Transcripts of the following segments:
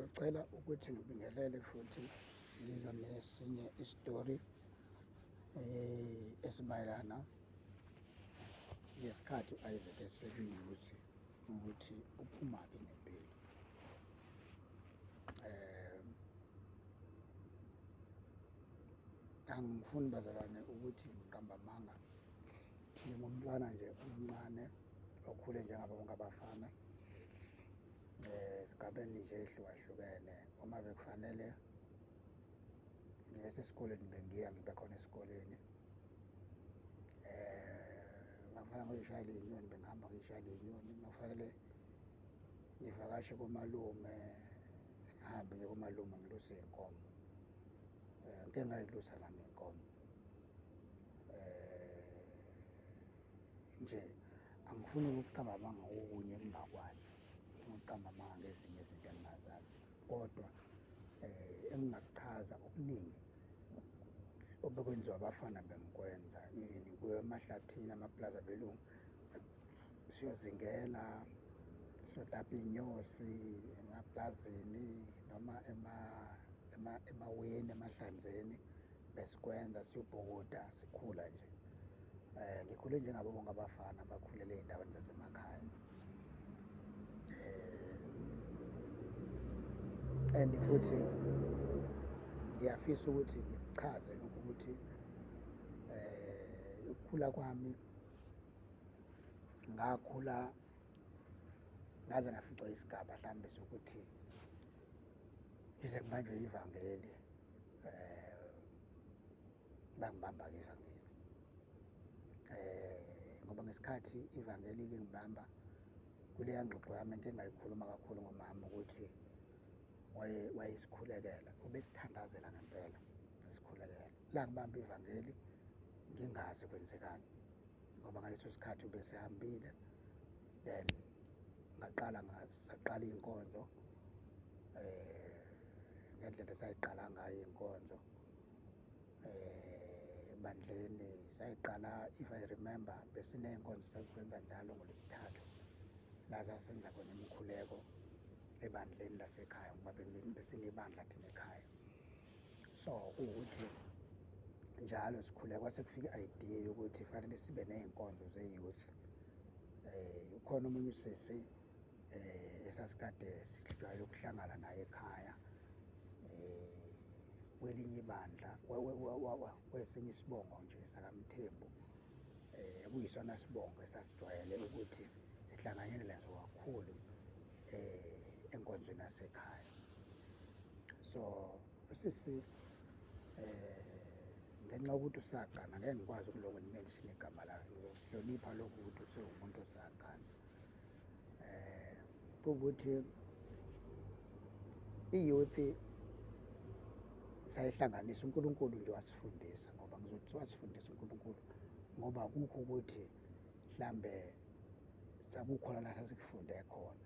Ngicela ukuthi ngibingelele futhi ngiza nesinye isitori esimayelana ngesikhathi u-Isaac esekuyuthi ukuthi uphumaphi nempilo. Angifuni bazalwane ukuthi ngiqamba amanga, ngingumntwana nje omncane okhule njengabo bonke abafana esigabeni nje ehlukahlukene. Uma bekufanele ngibe sesikoleni bengiya ngibe khona esikoleni, makufanele ngiyoyishayela iy'nyoni bengihamba ngiyishayela iy'nyoni, makufanele ngivakashe komalume ngihambe ngiye komalume ngiluse iy'nkomo. Ngike ngayilusa nami iy'nkomo. Nje angifuni ukuqamba amanga okunye engingakwazi, ukuqamba amanga ngezinye izinto engingazazi, kodwa engingakuchaza okuningi obekwenziwa abafana bengikwenza, even kuyo emahlathini amapulazi abelungu, siyozingela, siyotapa iy'nyosi emapulazini noma emaweni, emahlanzeni besikwenza, siyobhukuda sikhula nje. Ngikhule njengabo bonke abafana abakhulele ey'ndaweni zasemakhaya. And futhi ngiyafisa ukuthi ngikuchaze lokhu ukuthi ukukhula kwami ngakhula ngaze ngaficwa isigaba hlambe sokuthi ngize ngibanjwe ivangeli, bangibamba-ke ivangeli. Ngoba ngesikhathi ivangeli lingibamba kuleya ngxoxo yami engike ngayikhuluma kakhulu ngomama ukuthi wayesikhulekela, ubesithandazela ngempela, esikhulekela. Langibamba ivangeli ngingazi kwenzekani, ngoba ngaleso sikhathi ubesehambile, then saqala iy'nkonzo ngendlela esayiqala ngayo iy'nkonzo ebandleni. Sayiqala, if I remember, besiney'nkonzo sasizenza njalo ngoLwesithathu, la sasenza khona imikhuleko ebandleni lasekhaya ngoba besinebandla thina ekhaya. So kuwukuthi njalo sikhuleka, kwase kufika i-idea yokuthi fanele sibe ney'nkonzo ze-youth. Ukhona omunye usisi esasikade sijwayele ukuhlangana naye ekhaya, kwelinye ibandla, kwesinye isibongo nje sakaMthembu, kuyisona sibongo esasijwayele ukuthi sihlanganyele naso kakhulu enkonzweni yasekhaya. So usisi ngenxa yokuthi usagana, ngeke ngikwazi ukulonga ngimenshine igama lakhe, ngizosihlonipha lokhu ukuthi usewumuntu osagana. Kuwukuthi i-youth sayihlanganisa, uNkulunkulu nje wasifundisa, ngoba ngizothi wasifundisa uNkulunkulu ngoba kukho ukuthi mhlambe sakukhona la sasikufunde khona,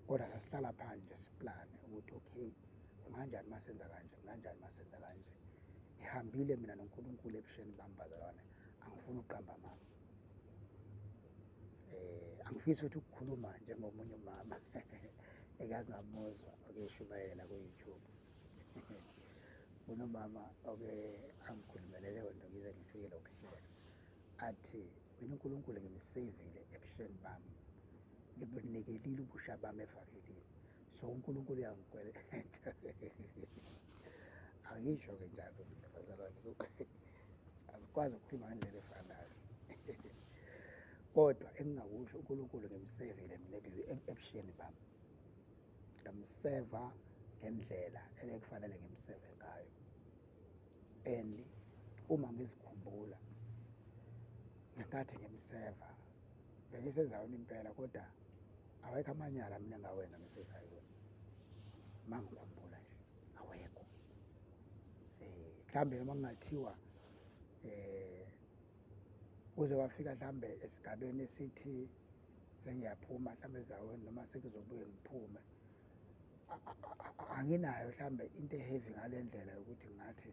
kodwa sasihlala phansi siplane ukuthi okay, kunganjani masenza kanje, kunganjani masenza kanje. Ngihambile mina noNkulunkulu ebusheni bami bazalwane, angifuni ukuqamba amanga. Angifisi ukuthi ukukhuluma njengomunye umama engangamuzwa okeshumayela ku-YouTube. Kunomama oke angikhulumelele yona ngize ngifikele ukuhleka, athi mina uNkulunkulu ngimseyivile ebusheni bami, ngibunikelile ubusha bami evangelini, so uNkulunkulu uyangikweleta. Angisho-ke njalo mina bazalwane, asikwazi ukukhuluma ngendlela efanayo. Kodwa engingakusho, uNkulunkulu ngimseyivile mina ebusheni bami, ngamseva ngendlela ebekufanele ngimseve ngayo. And uma ngizikhumbula ngenkathi ngimseva bengisezayona impela, kodwa awekho amanyala mina engawenza ngisezayona. Mangikhumbula nje awekho. Mhlambe noma kungathiwa kuze wafika mhlambe esigabeni esithi sengiyaphuma mhlambe ezayoni noma sekuzobuye ngiphume, anginayo mhlambe into e-heavy ngale ndlela yokuthi ngathi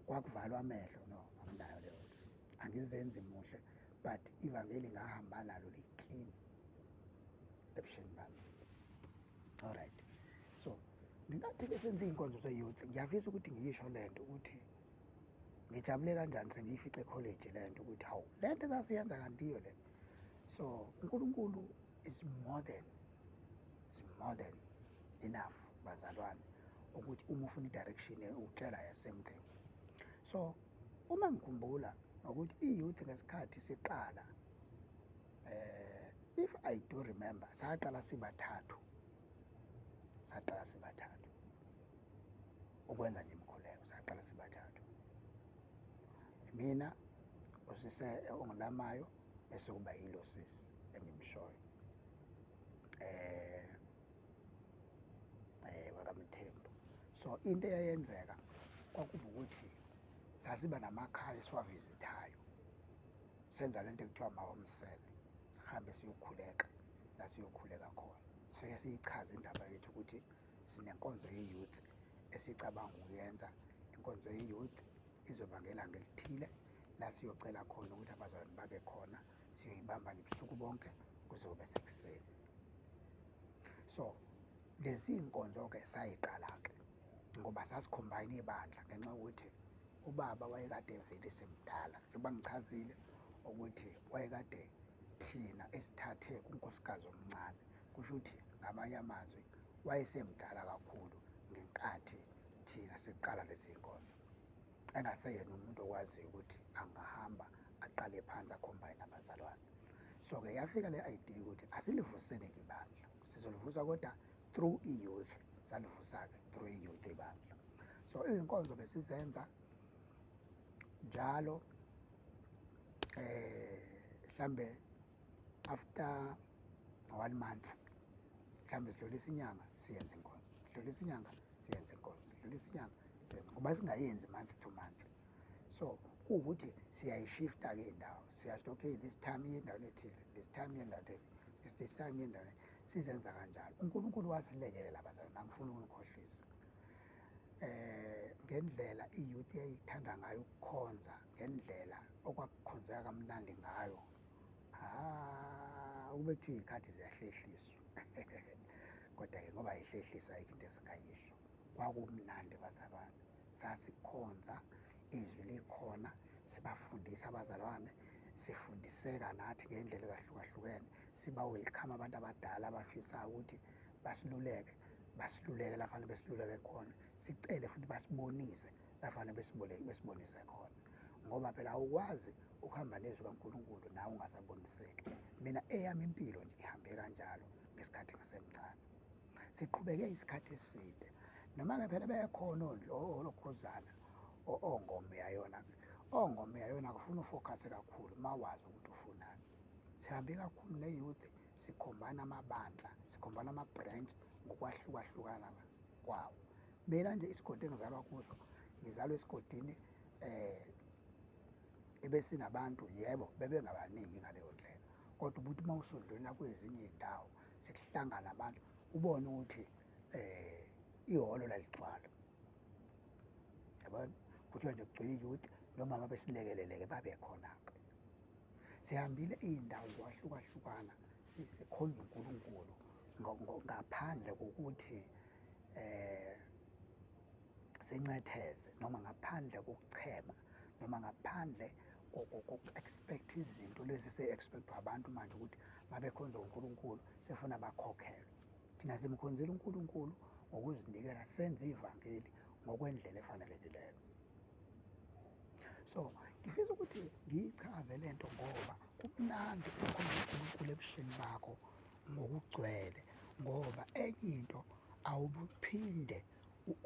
kwakuvalwa amehlo, no, anginayo leyo nto. Angizenzi muhle, but ivangeli ngahamba nalo li-clean ebusheni bami. Alright, so ngenkathi-ke senza iy'nkonzo ze-youth ngiyafisa ukuthi ngiyisho le nto ukuthi ngijabule kanjani sengiyifice ekholeji le nto ukuthi hawu le nto esasiyenza kantiyo le. So uNkulunkulu is more than enough bazalwane ukuthi uma ufuna i-direction ukutshela the same thing. So uma ngikhumbula ukuthi i-youth ngesikhathi siqala if I do remember saqala sibathathu ukwenza nje imikhuleko, saqala sibathathu, mina usise ongilamayo bese kuba yilo sisi engimshoyo wakaMthembu. So into eyayenzeka kwakuba ukuthi sasiba namakhaya esiwavizithayo, senza lento ekuthiwa ama-homesel, sihambe siyokhuleka la siyokhuleka khona, sifike siyichaze indaba yethu ukuthi sinenkonzo ye-youth esicabanga ukuyenza. Inkonzo ye-youth izoba ngelanga elithile la siyocela khona ukuthi abazalwane babe khona, siyoyibamba nje ubusuku bonke kuze kube sekuseni. So lezi y'nkonzo-ke sayiqala-ke ngoba sasikhombayina ibandla ngenxa yokuthi ubaba wayekade evele semdala, njengoba ngichazile ukuthi wayekade thina esithathe kunkosikazi omncane, kusho ukuthi ngamanye amazwi wayesemdala kakhulu ngenkathi thina siqala lezi y'nkonzo, engaseyena umuntu okwaziyo ukuthi angahamba aqale phansi akhombayine abazalwane. So-ke yafika le idea ukuthi asilivuseni-ke ibandla, sizolivusa kodwa through i-youth, salivusa-ke through i-youth ibandla. So iy'nkonzo besizenza njalo mhlambe after 1 month, mhlambe sidlulisa inyanga siyenza inkonzo, sidlulisa inyanga siyenza inkonzo, sidlulisa inyanga siyenza, ngoba singayenzi month to month. So kuwukuthi siyayishifta-ke iy'ndawo, siyasho okay this time iyendaweni ethile, this time iyendaweni ethile, this time iyendaweni, sizenza kanjalo. uNkulunkulu wasilekelela abazalwane, angifuni ukunikhohlisa ngendlela i-youth eyayithanda ngayo ukukhonza, ngendlela okwakukhonzeka kamnandi ngayo, ukube kuthiwa iy'khathi ziyahlehliswa kodwa-ke ngoba yihlehliswa ayikho into esingayisho. Kwakumnandi bazalwane, sasikhonza, izwi likhona, sibafundisa abazalwane, sifundiseka nathi ngey'ndlela ezahlukahlukene, siba-welcome abantu abadala abafisayo ukuthi basiluleke la fanele besiluleke khona, sicele futhi basibonise la fanele besibonise khona, ngoba phela awukwazi ukuhamba nezwi kaNkulunkulu nawe ungasaboniseki. Mina eyami impilo nje ihambe kanjalo ngesikhathi ngisemncane. Siqhubeke isikhathi eside, noma-ke phela bekhona olokhuzana ongoma yayona akufuna ufokhase kakhulu uma wazi ukuthi ufunani. Sihambe kakhulu ne-youth, sikhombana amabandla, sikhombana ama-branch ngokwahlukahlukana kwawo. Mina nje isigodi engizalwa kuso, ngizalwa esigodini ebesinabantu, yebo bebengabaningi ngaleyo ndlela, kodwa ubuthi uma usudlula kwezinye iy'ndawo sekuhlangana abantu ubone ukuthi ihholo laligcwala, yabona, kuthiwa nje kugcwele i-youth, nomama besilekeleleke babe khona-ke. Sihambile iy'ndawo kwahlukahlukana sikhonza uNkulunkulu ngaphandle kokuthi sincetheze, noma ngaphandle kokuchema, noma ngaphandle koku-expect izinto lezi se-expect-wa abantu manje ukuthi mabekhonza uNkulunkulu sefuna bakhokhelwe. Thina simkhonzile uNkulunkulu ngokuzinikela, senze ivangeli ngokwendlela efanelekileyo. So ngifisa ukuthi ngiyichaze le nto ngoba kumnandi ukukhonza uNkulunkulu ebusheni bakho ngokugcwele, ngoba enye into awubuphinde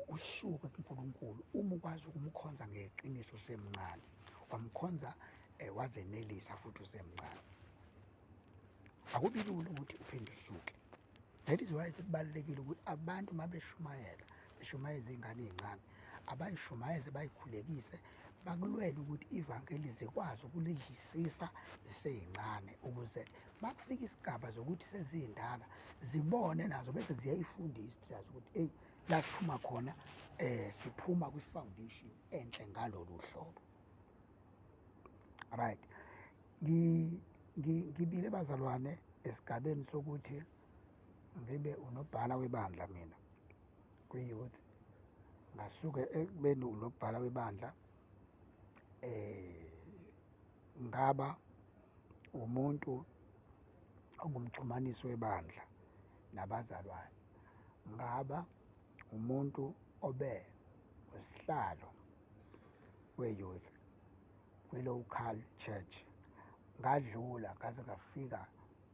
usuke kuNkulunkulu uma ukwazi ukumkhonza ngeqiniso usemncane, wamkhonza wazenelisa futhi usemncane. Akubi lula ukuthi uphinde usuke. That is why kubalulekile ukuthi abantu uma beshumayeza iy'ngane ey'ncane, abayishumayeze bayikhulekise, bakulwele ukuthi ivangeli zikwazi ukulidlisisa zisey'ncane, ukuze makufika isigaba zokuthi seziyindala zibone nazo bese ziyayifunda i-history yazo ukuthi eyi la siphuma khona siphuma kwi-foundation enhle ngalolu hlobo. Right, ngibile bazalwane esigabeni sokuthi ngibe unobhala webandla mina. kwi-youth, ngasuke ekubeni unobhala webandla, ngaba umuntu ongumxhumanisi webandla nabazalwane, ngaba umuntu obe usihlalo we-youth kwi-local church, ngadlula ngaze ngafika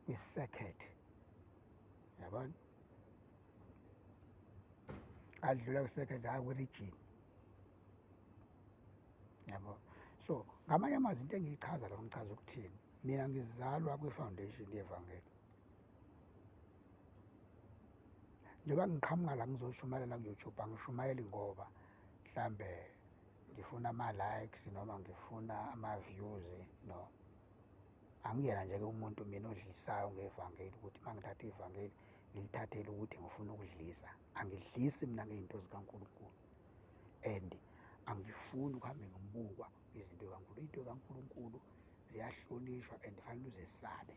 kwi-circuit, yabona, ngadlula kwi-circuit hhayi kwi-region, yabo. So ngamanye amazwi into engiyichaza la ngichaza ukuthini, mina ngizalwa kwi-foundation yevangeli. Njengoba ngiqhamuka la ngizoshumayela ku-YouTube, angishumayeli ngoba mhlambe ngifuna ama-likes noma ngifuna ama-views, no. Angiyena nje-ke umuntu mina odlisayo ngevangeli ukuthi uma ngithatha ivangeli ngilithathele ukuthi ngifuna ukudlisa. Angidlisi mina ngey'nto zikaNkulunkulu and angifuni ukuhambe ngibukwa izinto zikaNkulunkulu. Iy'nto zikaNkulunkulu ziyahlonishwa and fanele uzesabe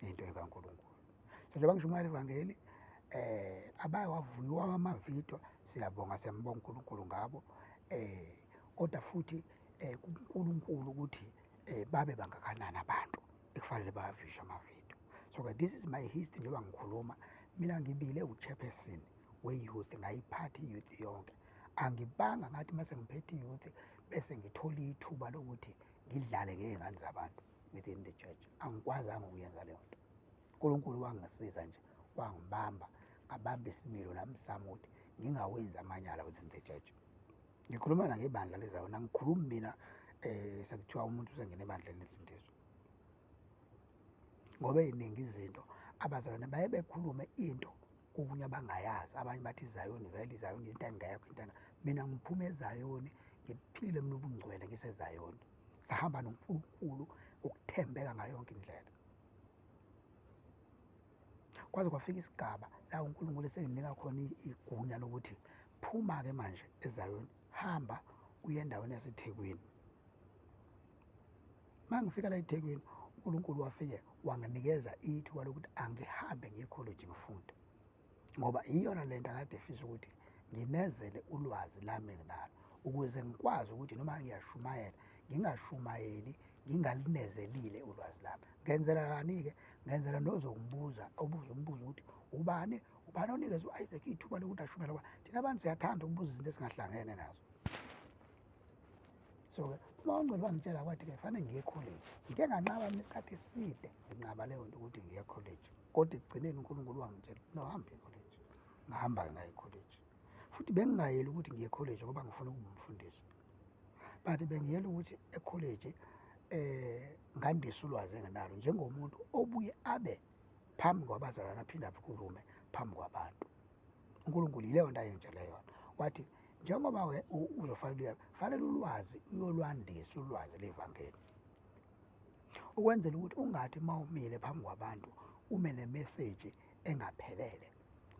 iy'nto zikaNkulunkulu. So njengoba ngishumayela ivangeli, abaye wavuliwa amavidiyo, siyabonga, siyambonga uNkulunkulu ngabo, kodwa futhi kuNkulunkulu ukuthi babe bangakanani abantu ekufanele bawavishe amavidiyo. So-ke this is my history. Njengoba ngikhuluma, mina ngibile u-chairperson we-youth, ngayiphatha i-youth yonke. Angibanga ngathi uma sengiphethe i-youth bese ngithola ithuba lokuthi ngidlale ngey'ngane zabantu within the church. Angikwazanga ukuyenza leyo nto. uNkulunkulu wangisiza nje, wangibamba, ngabamba isimilo nami sami ukuthi ngingawenzi amanyala within the church. Ngikhuluma nangebandla lezayona, angikhulumi mina sekuthiwa umuntu usengena ebandleni lezindizo, ngoba ey'ningi izinto abazalwane baye bekhulume into okunye abangayazi. Abanye bathi izayoni, vele izayoni into engekho, mina ngiphume ezayoni, ngiphile mina ubungcwele ngisezayoni, sahamba noNkulunkulu ukuthembeka ngayo yonke indlela. Kwaze kwafika isigaba la uNkulunkulu esenginika khona igunya lokuthi phuma-ke manje ezayoni, hamba uye endaweni yaseThekwini. Uma ngifika la eThekwini, uNkulunkulu wafike wanginikeza ithuba lokuthi angihambe ngiye ekholeji ngifunde, ngoba iyona lento akade efisa ukuthi nginezele ulwazi lami enginalo, ukuze ngikwazi ukuthi noma ngiyashumayela ngingashumayeli ngingalinezelile ulwazi lami. Ngenzela kani-ke? Ngenzela nozongibuza, ubuze umbuzo ukuthi ubani onikeza u-Isaac ithuba lokuthi ashumayele, ngoba thina abantu siyathanda ukubuza izinto esingahlangene nazo. So-ke uma uNgcwele wangitshela kwathi-ke kufanele ngiye ekholeji, ngike nganqaba mina isikhathi eside nginqaba leyo nto ukuthi ngiye ekholeji, kodwa ekugcineni uNkulunkulu wangitshela no, hamba ekholeji. Ngahamba-ke ngayo ekholeji, futhi bengingayeli ukuthi ngiye ekholeji ngoba ngifuna ukuba umfundisi, but bengiyela ukuthi ekholeji ngandise ulwazi enginalo njengomuntu obuye abe phambi kwabazalwane, aphinde akhulume phambi kwabantu. uNkulunkulu yileyo nto ayengitshele yona, wathi njengoba uzofanele fanele ulwazi uyolwandisa ulwazi levangeli, ukwenzela ukuthi ungathi uma umile phambi kwabantu ume nemeseji engaphelele,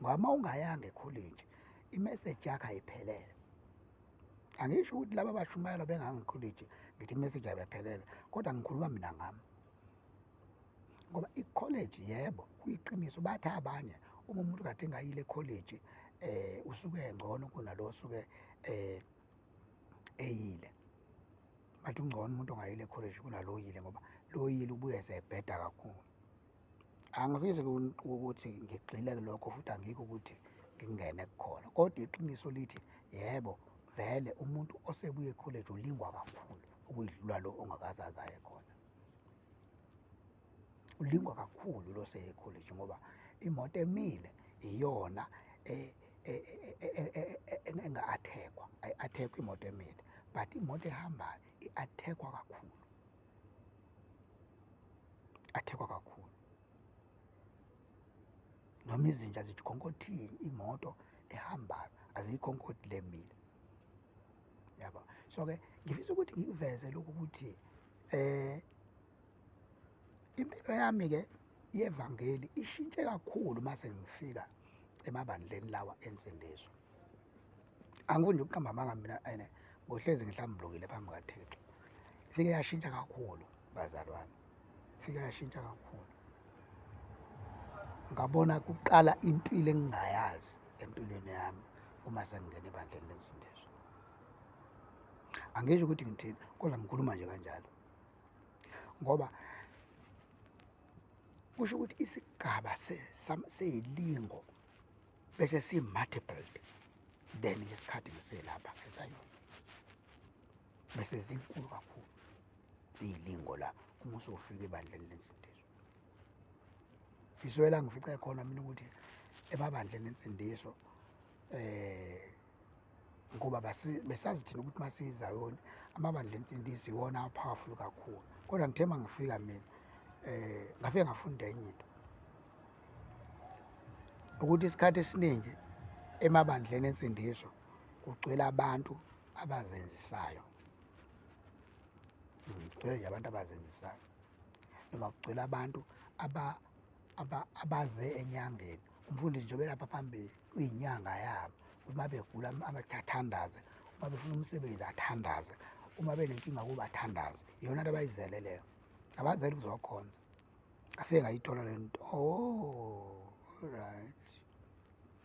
ngoba uma ungayanga ekholeji imeseji yakho ayiphelele. Angisho ukuthi laba abashumayela benganga ekholeji ngithi imeseji ayiphelele, kodwa ngikhuluma mina ngami, ngoba ikholeji yebo kuyiqiniso, bathi abanye uma umuntu kade engayile ekholeji usuke engcono kunalo osuke eyile. Bathi ungcono umuntu ongayile ekholeji kunalo oyile, ngoba lo oyile ubuye esebheda kakhulu. Angifisi ukuthi ngigxile lokho, futhi angikho ukuthi ngingene kukhona, kodwa iqiniso lithi yebo, vele umuntu osebuye ekholeji ulingwa kakhulu ukuyidlula lo ongakazazi aye khona. Ulingwa kakhulu lo oseye ekholeji, ngoba imoto emile iyona enga-athekwa, ayi-athekwa imoto emile, but imoto ehambayo i-athekwa kakhulu, athekwa kakhulu. Noma izinja zithi khonkothini, imoto ehambayo aziyikhonkothi le emile, yabo. So-ke ngifisa ukuthi ngikuveze lokhu ukuthi impilo yami-ke yevangeli ishintshe kakhulu uma sengifika emabandleni lawa ensindiso. Angifuni nje ukuqamba amanga mina, ngohlezi ngihlambulukile phambi kukaThixo. Ifike yashintsha kakhulu bazalwane, ifike yashintsha kakhulu. Ngabona kuqala impilo engingayazi empilweni yami uma sengingena ebandleni lensindiso. Angisho ukuthi ngithini, kodwa ngikhuluma nje kanjalo ngoba kusho ukuthi isigaba seyilingo bese si-multipled then ngesikhathi ngiselapha eZayoni bese zinkulu kakhulu iyilingo la uma usufika ebandleni lensindiso. Iswela ngifice khona mina ukuthi emabandleni ensindiso ngoba besazi thina ukuthi masiyiZayoni amabandla ensindiso iwona a-powerful kakhulu, kodwa ngithe uma ngifika mina ngafike ngafunda enye into ukuthi isikhathi esiningi emabandleni ensindiso kugcwele abantu abazenzisayo. Kugcwele nje abantu abazenzisayo noma kugcwele abantu abaze enyangeni. Umfundisi njengoba elapha phambili kuyinyanga yabo ukuthi uma begula athandaze, uma befuna umsebenzi athandaze, uma benenkinga kuba athandaze. Iyona nto abayizele leyo, abazeli ukuzokhonza. Ngafike ngayithola le nto, alright,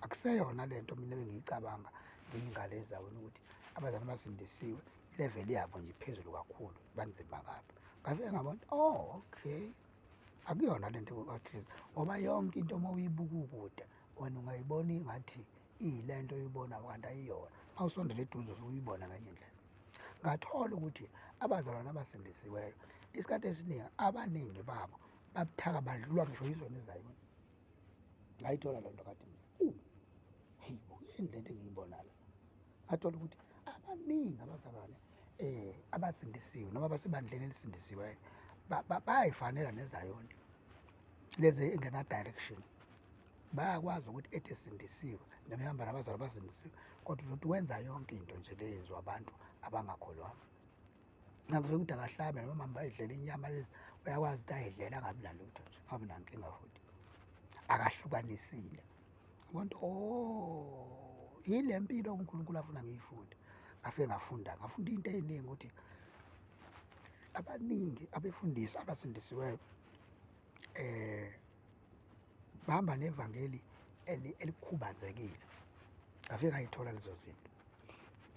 akuseyona le nto mina ebengiyicabanga ngiyingalo eZayoni ukuthi abazali abasindisiwe ileveli yabo nje iphezulu kakhulu, banzima kabi. Ngafike ngabona okay, akuyona le nto kaKristu ngoba yonke into uma uyibuka ukude wena ungayibona ingathi iyile nto oyibona kanti ayiyona. Uma usondela eduze usuke uyibona ngenye indlela. Ngathola ukuthi abazalwane abasindisiweyo isikhathi esiningi abaningi babo babuthaka badlulwa ngisho yizona eZayoni. Ngayithola loo nto kathi heyi, yini le nto engiyibona la. Ngathola ukuthi abaningi abazalwane abasindisiwe noma abasebandleni elisindisiweyo bayayifanela neZayoni lezi engena direction. Bayakwazi ukuthi ethi esindisiwe noma ehamba nabazali abasindisiwe, kodwa uzothi wenza yonke into nje le yenziwa abantu abangakholwanga. Ngakuvele ukuthi akahlabe noma mama ayidlela inyama lezi, uyakwazi ukuthi ayidlela angabi nalutho nje, angabi nankinga futhi, akahlukanisile. Abantu yile mpilo uNkulunkulu afuna ngiyifunde. Ngafunda into ey'ningi ukuthi abaningi abefundisi abasindisiweyo bahamba nevangeli elikhubazekile. Ngafike ngayithola lezo zinto,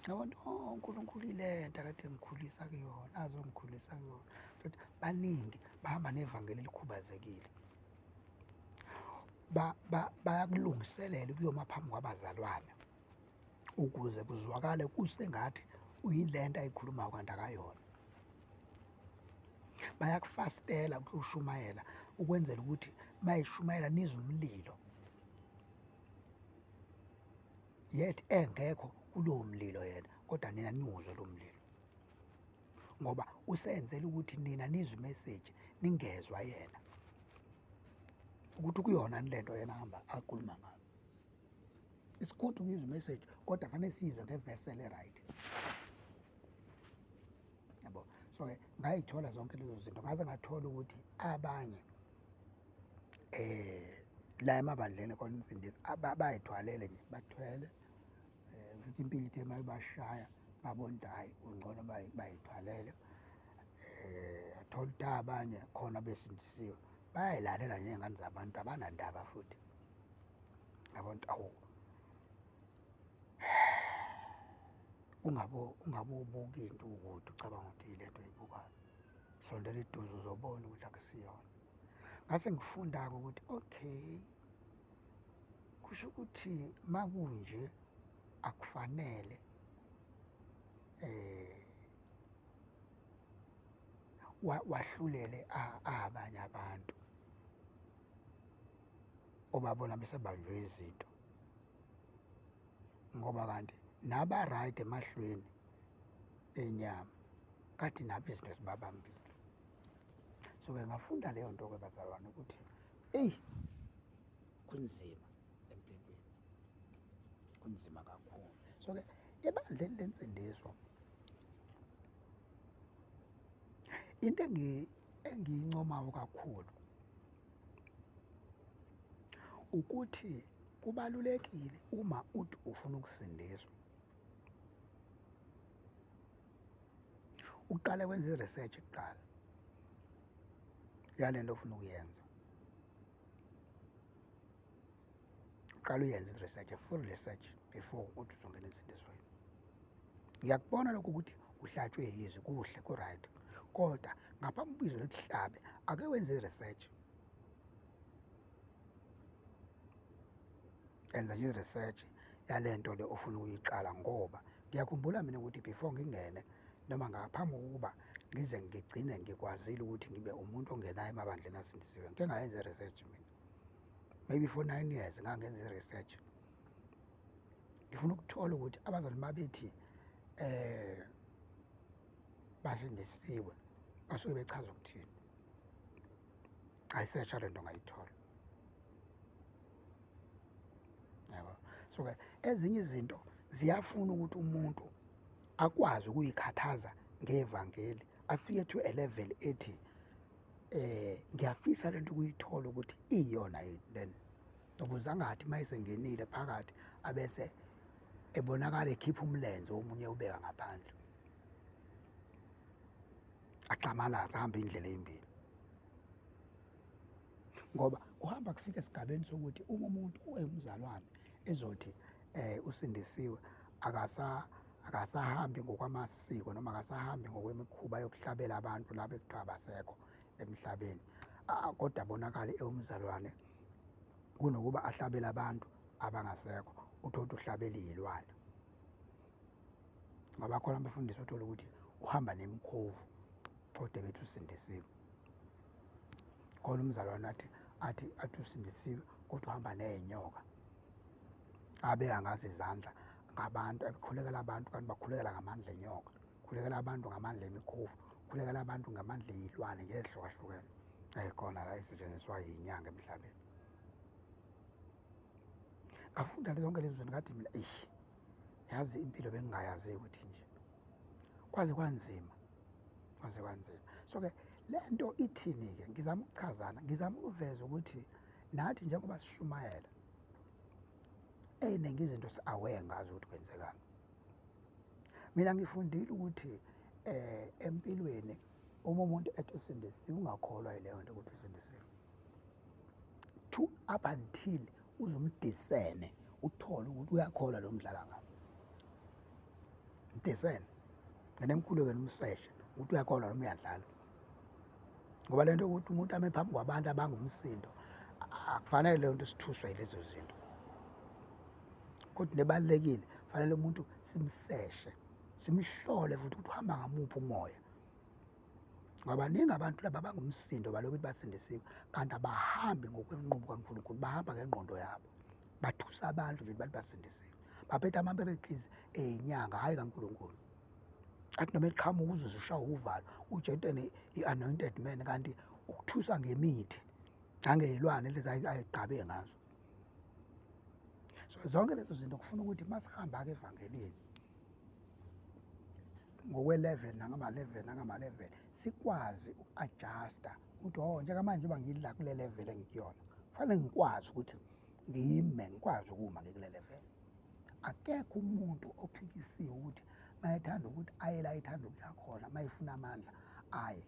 ngabona uNkulunkulu ile nto akade ngikhulisa kuyona, azongikhulisa kuyona futhi baningi bahamba nevangeli elikhubazekile. Bayakulungiselela ukuyoma phambi kwabazalwane ukuze kuzwakale kusengathi uyile nto ayikhulumayo kanti akayona. Bayakufastela ukushumayela ukwenzela ukuthi mayishumayela nizwe umlilo, yet engekho kulowo mlilo yena, kodwa nina niwuzwe lo mlilo ngoba usenzela ukuthi nina nizwe imeseji ningezwa yena ukuthi kuyona le nto yena ahamba akhuluma ngayo. It's good ukuyizwa imeseji kodwa fanele sizwe ngevesel right, yabo. So-ke ngayithola zonke lezo zinto, ngaze ngathola ukuthi abanye la emabandleni khona insindisi bayithwalele nje, bathwele futhi impilo ithe mayibashaya babona ukuthi hhayi kungcono bayithwalele. Athola ukuthi abanye khona besindisiwe bayayilalela ney'ngane zabantu, abanandaba futhi. Ngabona ukuthi awu, ungabe ubuka into ukude ucabanga ukuthi yile nto oyibukayo, sondela eduze uzobona ukuthi akusiyona. Ngase ngifunda-ke ukuthi okay, kusho ukuthi makunje akufanele wahlulele abanye abantu obabona besebanjwe izinto, ngoba kanti naba-right emahlweni enyama kade nabo izinto zibabambile. So-ke ngafunda leyo nto-ke bazalwane ukuthi eyi, kunzima empilweni, kunzima kakhulu. So-ke ebandleni lensindiso into engiyincomayo kakhulu ukuthi kubalulekile uma uthi ufuna ukusindiswa uqale wenze i-research kuqala yale nto ofuna ukuyenza. qala uyenze i-research, full research before uthi uzongena ensindisweni. Ngiyakubona lokho ukuthi uhlatshwe yizwi kuhle ku-right, kodwa ngaphambi kwizwi likuhlabe ake wenze i-research. Enza nje i-research yale nto le ofuna ukuyiqala, ngoba ngiyakhumbula mina ukuthi before ngingene noma ngaphambi kokuba ngize ngigcine ngikwazile ukuthi ngibe umuntu ongenayo emabandleni asindisiwe, ngike ngayenza i-research mina. Maybe for 9 years ngangenza i-research. Ngifuna ukuthola ukuthi abazali babethi basindisiwe basuke bechaza ukuthini. Ayisearch le nto ngayithola. Yabo. So-ke ezinye izinto ziyafuna ukuthi umuntu akwazi ukuyikhathaza ngevangeli, afike to a level ethi ngiyafisa lento ukuyithola ukuthi iyona yini, then ukuze angathi mayisengenile phakathi abese ebonakala ekhipha umlenze omunye ubeka ngaphandle, axamalaza ahambe indlela ezimbili. Ngoba uhamba kufika esigabeni sokuthi uma umuntu umzalwane ezothi usindisiwe akasahambi ngokwamasiko noma akasahambi ngokwemikhuba yokuhlabela abantu laba ekuthiwa abasekho emhlabeni, kodwa abonakale ewumzalwane kunokuba ahlabele abantu abangasekho, uthole uhlabela iy'lwane. Ngoba khona abafundisi uthola ukuthi uhamba nemikhovu kodwa bethi usindisiwe. Khona umzalwane athi usindisiwe kodwa uhamba ney'nyoka, abeka ngazo izandla ngabantu, akhulekela abantu kanti bakhulekela ngamandla enyoka, khulekela abantu ngamandla emikhovu, khulekela abantu ngamandla ey'lwane nje ezihlukahlukene ey'khona la ezisetshenziswa yinyanga emhlabeni. Ngafunda zonke lezo zinto ngathi mina yazi impilo bengingayazi ukuthi nje kwaze kwanzima. So-ke le nto ithini-ke, ngizama ukuchazana, ngizama ukuveza ukuthi nathi njengoba sishumayela ey'ningi izinto si-aware ngazo ukuthi kwenzekani. Mina ngifundile ukuthi empilweni uma umuntu ethi usindisiwe ungakholwa yileyo nto ukuthi usindisiwe, up until uze umdisene uthole ukuthi uyakholwa lo mdlala ngabo. Mdisene ngenemkhulu-ke nomseshe ukuthi uyakholwa noma uyadlala. Ngoba le nto ukuthi umuntu ame phambi kwabantu abangumsindo, akufanele leyo nto sithuswe yilezo zinto. Kodwa nebalulekile fanele umuntu simseshe, simhlole futhi ukuthi uhamba ngamuphi umoya. Ngoba baningi abantu laba abangumsindo balokuthi basindisiwe kanti abahambi ngokwenqubo kaNkulunkulu, bahamba ngengqondo yabo, bathusa abantu nje bathi basindisiwe, baphethe ama-miracles ey'nyanga hhayi kaNkulunkulu. Athi noma eqhamuka uzuze ushawe uvalo ujethe i-anointed man, kanti ukuthusa ngemithi nangey'lwane lezi ayigqabe ngazo. So zonke lezo zinto kufuna ukuthi masihamba-ke evangelini ngokwe-level nangama-level sikwazi uku-adjusta ukuthi njengamanje uba ngidla kule level engikuyona, kufanele ngikwazi ukuthi ngikwazi ukuma ngikule level. Akekho umuntu ophikisiwe ukuthi mayethanda ukuthi aye la ethanda ukuya khona, mayefuna amandla aye,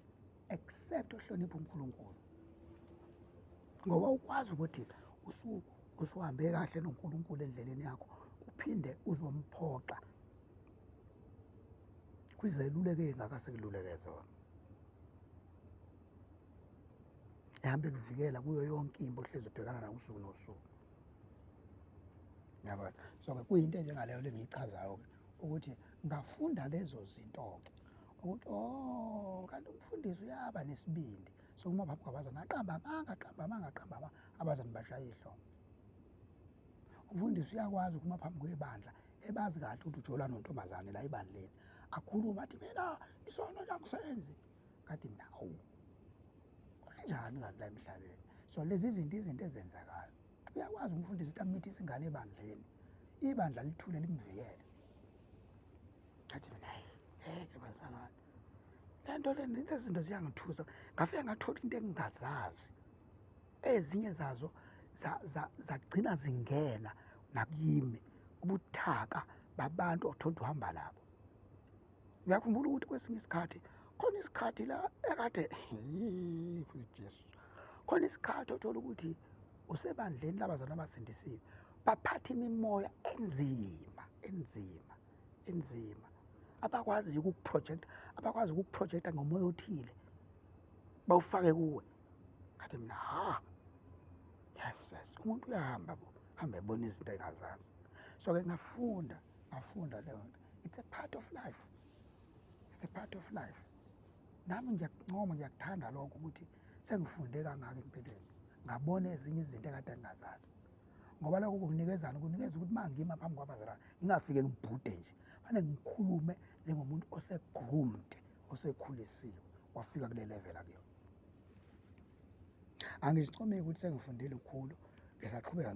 except ohlonipha uNkulunkulu. Ngoba ukwazi ukuthi usuhambe kahle noNkulunkulu endleleni yakho, uphinde uzomphoxa kwizeluleko ey'ngakasekululeke zona, ehambe kuvikela kuyo yonke impi ohlezi ubhekana nayo usuku nosuku. Yabona? So-ke kuyinto enjengaleyo le engiyichazayo-ke ukuthi ngafunda lezo zinto-ke ukuthi kanti umfundisi uyaba nesibindi sokuma phambi kwabazali, aqamba amanga, abazali bashaya ihlombe. Umfundisi uyakwazi ukuma phambi kwebandla ebazi kahle ukuthi ujola nontombazane la ebandleni, akhuluma athi mina isono nje angisenzi, kathi mina hawu kanjani kanti la emhlabeni. So lezi izinto ezenzakayo, uyakwazi umfundisi ukuthi amithise ingane ebandleni, ibandla lithule limvikele. Athi mina ngeke bazalwane, le nto lezi zinto ziyangithusa. Ngafike ngathola into engingazazi, ezinye zazo zagcina zingena nakuyimi, ubuthaka babantu othola uhamba nabo. Ngiyakhumbula ukuthi kwesinye isikhathi khona isikhathi la ekade Jesu, khona isikhathi othola ukuthi usebandleni labazalwane abasindisiwe baphatha imimoya enzima abakwaziyo ukukuprojecta ngomoya othile bawufake kuwe. Ngathi mina yes, umuntu uyahamba ebona izinto engazazi. So-ke ngafunda leyo nto. It's a part of life. Nami ngiyakuthanda lokho ukuthi sengifunde kangaka empilweni, ngabona ezinye izinto ekade ngingazazi, ngoba lokho kunikeza ukuthi uma ngima phambi kwabazalwane ngingafike ngibhude nje, fanele ngikhulume njengomuntu ose-groomed, osekhulisiwe, wafika kule level akuyona. Angizincomeki ukuthi sengifundile lukhulu, ngisaqhubeka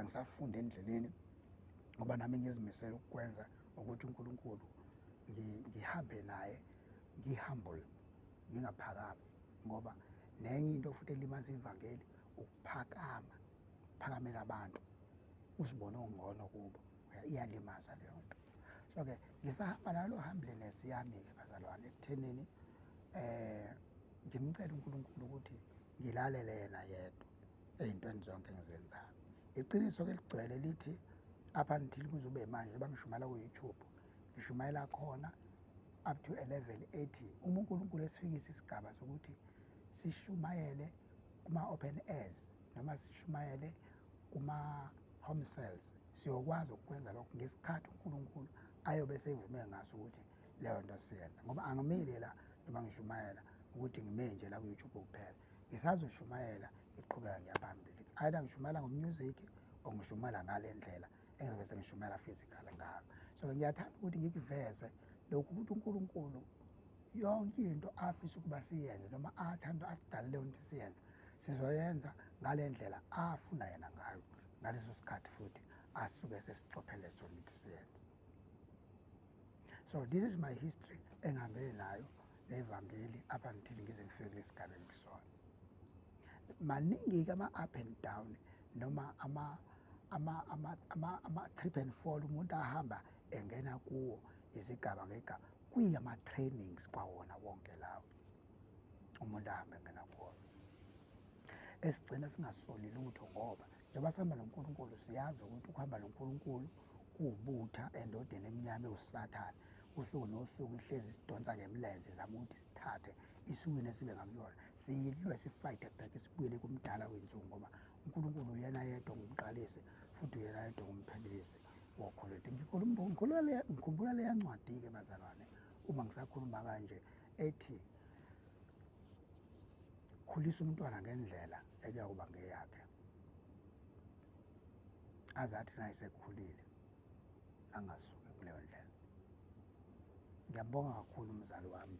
ngisafunda endleleni, ngoba nami ngizimisele ukukwenza ukuthi uNkulunkulu ngihambe naye, ngihumble, ngingaphakami, ngoba nenye into futhi elimaza ivangeli ukuphakamela abantu, uzibone ungcono kubo, iyalimaza leyo nto. So-ke ngisahamba nalo humbleness yami-ke bazalwane, ekuthenini ngimcela uNkulunkulu ukuthi ngilalele yena yedwa ey'ntweni zonke engizenzayo. Iqiniso-ke ligcwele lithi up until kuze ube manje bangishumayela ku-YouTube, ngishumayela khona up to a level ethi uma uNkulunkulu esifikisa isigaba sokuthi sishumayele kuma-open airs noma sishumayele kuma-home cells, siyokwazi ukukwenza lokho ngesikhathi uNkulunkulu ayobe sevume ngaso ukuthi leyo nto siyenza. Ngoba angimile la noma ngishumayela ukuthi ngime nje la ku-YouTube kuphela, ngisazoshumayela iqhubeka ngiya phambili. It's either ngishumayela ngo-music or ngishumayela ngale ndlela engizobe sengishumayela physical ngayo. So ngiyathanda ukuthi ngikuveze lokhu ukuthi uNkulunkulu yonke into afisa ukuba siyenze noma athanda asidale leyo nto siyenze, sizoyenza ngale ndlela afuna yena ngayo, ngaleso sikhathi futhi asuke sesicophele sona ukuthi siyenze. So this is my history engihambe nayo nevangeli up until ngize ngifike kulesigaba engisona. Maningi-ke ama-up and down noma ama-trip and fall umuntu ahamba engena kuwo izigaba ngegaba, kuyama-trainings kwawona wonke lawo umuntu ahamba engena kuwona, esigcina singasoli lutho, ngoba njengoba sihamba noNkulunkulu siyazi ukuthi ukuhamba noNkulunkulu kuwubutha endodeni emnyama ewusathane, usuku nosuku ihlezi isidonsa ngemlenze izama ukuthi sithathe isiwini esibe ngakuyona, silwe sifayithe back, sibuyele kumdala wensuku, ngoba uNkulunkulu uyena yedwa ongumqalisi futhi uyena yedwa ongumphebelisi wokholo lwethu. Ngikhumbula leya ncwadi-ke bazalwane, uma ngisakhuluma kanje, ethi khulisa umntwana ngendlela ekuyakuba ngeyakhe, azathi nayesekhulile angasuki kuleyo ndlela. Ngiyabonga kakhulu umzali wami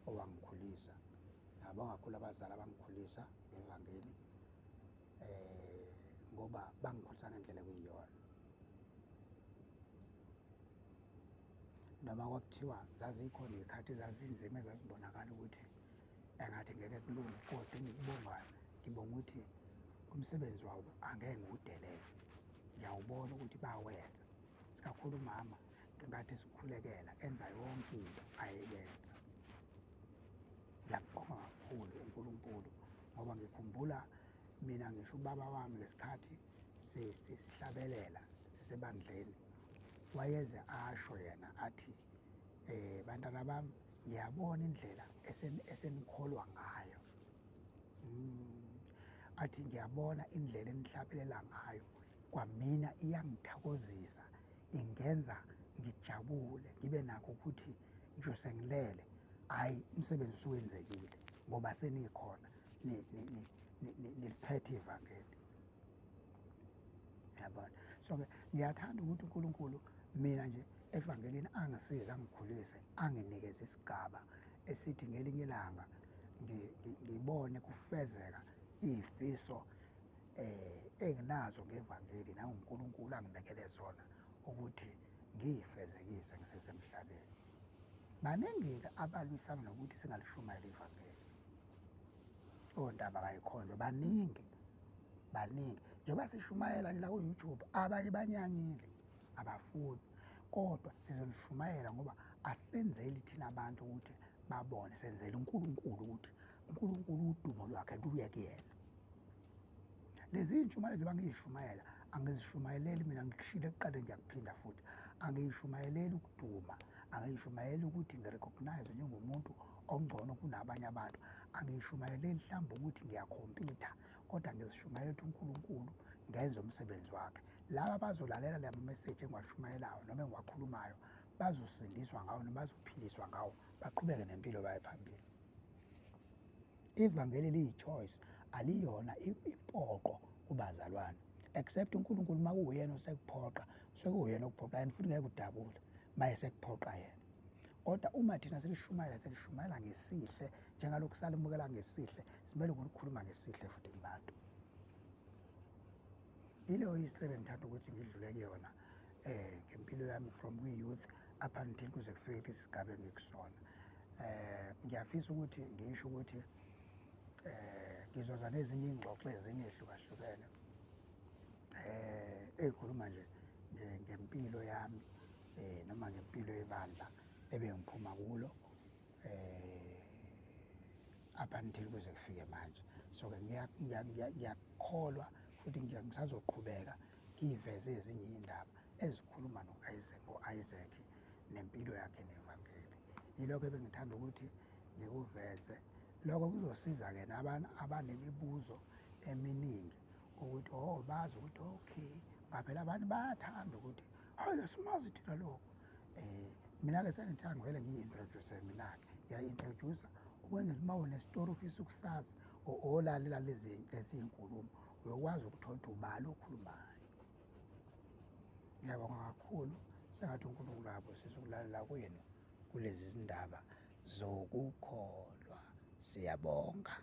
owangikhulisa, ngiyabonga kakhulu abazali abangikhulisa ngevangeli, ngoba bangikhulisa ngendlela ekuyiyona. Noma kwakuthiwa zazikhona iy'khathi ezazinzima ezazibonakala ukuthi engathi ngeke kulunge, kodwa engikubongayo, ngibonga ukuthi umsebenzi wawo angeke ngiwudelele, ngiyawubona ukuthi bayawenza. Sikakhulu umama ngenkathi sikhulekela enza yonke into ayeyenza. Ngiyabonga kakhulu uNkulunkulu, ngoba ngikhumbula mina ngisho ubaba wami ngesikhathi sihlabelela sisebandleni, wayeze asho yena athi, bantwana bami, ngiyabona indlela esenikholwa ngayo, athi ngiyabona indlela enihlabelela ngayo, kwamina iyangithokozisa, ingenza ngijabule, ngibe nakho ukuthi ngisho sengilele, hhayi umsebenzi usuwenzekile, ngoba senikhona niliphethe ivangeli. Yabona. So-ke ngiyathanda ukuthi uNkulunkulu mina nje evangelini angisize, angikhulise, anginikeze isigaba esithi ngelinye ilanga ngibone kufezeka iy'fiso enginazo ngevangeli, nanguNkulunkulu angibekele zona ukuthi ngiy'fezekise ngisesemhlabeni. Baningi-ke abalwisana nokuthi singalishumayeli ivangeli, ondaba kayikhonjwe baningi, njengoba sishumayela nje la ku-YouTube, abanye banyanyile, abafuni, kodwa sizolishumayela ngoba asenzeli thina abantu ukuthi babone, senzela uNkulunkulu ukuthi uNkulunkulu udumo lwakhe luye kuyena. lezi iy'nshumayelo njengoba ngiy'shumayela, angizishumayeleli mina, ngikushilo ekuqaleni ngiyakuphinda futhi, angiyishumayeleli ukuduma, angiyishumayeli ukuthi ngirecognizwe njengomuntu ongcono kunabanye abantu, angiyishumayeleli mhlawumbe ukuthi ngiyakhompitha, kodwa ngizishumayela ukuthi uNkulunkulu ngenze umsebenzi wakhe. Laba abazolalela la mameseji engiwashumayelayo noma engiwakhulumayo bazosindiswa ngawo noma bazophiliswa ngawo, baqhubeke nempilo baye phambili. Ivangeli liyi-choice, aliyona impoqo kubazalwane, except uNkulunkulu uma kuwuyena osekuphoqa, sekuwuyena okuphoqayo and futhi ngeke udabule uma esekuphoqa yena. Kodwa uma thina selishumayela ngesihle, njengalokhu salimukela ngesihle, simele ukulikhuluma ngesihle futhi kubantu. Ileyo history bengithanda ukuthi ngidlule kuyona ngempilo yami from kwi-youth up until kuze kufike lesi sigaba engikusona. Ngiyafisa ukuthi ngisho ukuthi ngizoza nezinye iy'ngxoxo ezinye ey'hlukahlukene ey'khuluma nje ngempilo yami noma ngempilo yebandla ebengiphuma kulo up until kuze kufike manje. So-ke ngiyakholwa futhi ngisazoqhubeka ngiyiveze ezinye iy'ndaba ezikhuluma ngo-Isaac nempilo yakhe nevangeli. Yilokho ebengithanda ukuthi ngikuveze. Lokho kuzosiza-ke abanemibuzo eminingi ukuthi bazi ukuthi okay, ngaphela abantu bayathanda ukuthi hayi asimazi thina lokho. Mina-ke sengithanda vele ngiyi-introduce mina-ke, ngiyayi-introduce ukwenzela uma unestori ufisa ukusazi olalela lezi iy'nkulumo uyokwazi ukuthola ukuthi ubani okhulumayo. Ngiyabonga kakhulu, sengathi uNkulunkulu akabusise ukulalela kwenu kulezi zindaba zokukholwa. Siyabonga.